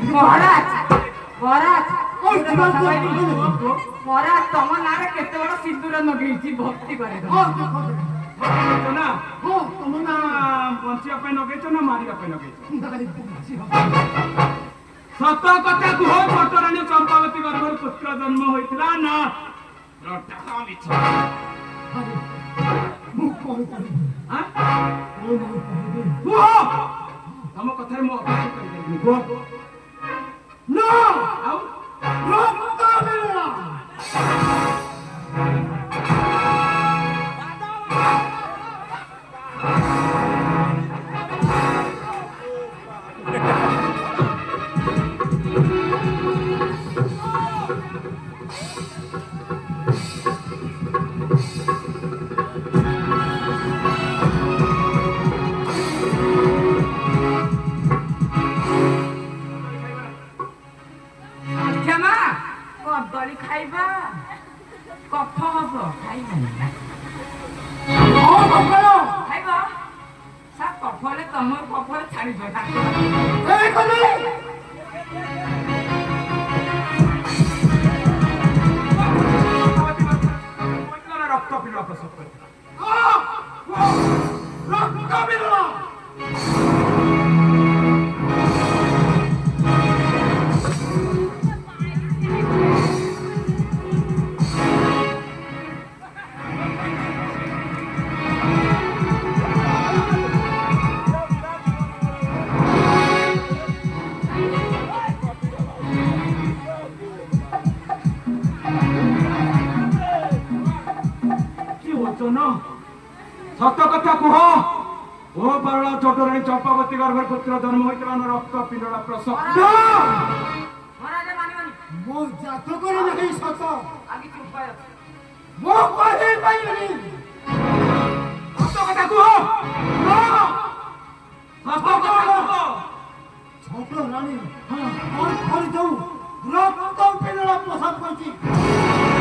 महाराज महाराज महाराज तुम ना केते बड़ सिंदूर नगेची भक्ति करे ना हो तुम ना बंचिया पे नगेचो ना मारिया पे नगेचो सत कथा कुह पटराणी चंपावती गर्भर पुत्र जन्म होइतिला ना रटा मिछ मु कोन कोन हां कुह तम कथा मो अपेक्षा करि कुह नो आउ रक्त मिलना खाइबा कफ हब खाइबा खाइबा सा कफले तुम कफले छाड़ी दो रक्त पिला रक्त पिला सत कथा कुह ओ पारला चटराणी चंपावती गर्भर पुत्र जन्म होइतला रक्त पिंडला प्रसव महाराज मानिबनी मो जातक रे नहीं सत आगे की उपाय मो कहि पाइबनी सत कथा कुह सत कथा कुह चटराणी हां और फल जाऊ रक्त पिंडला प्रसव कइची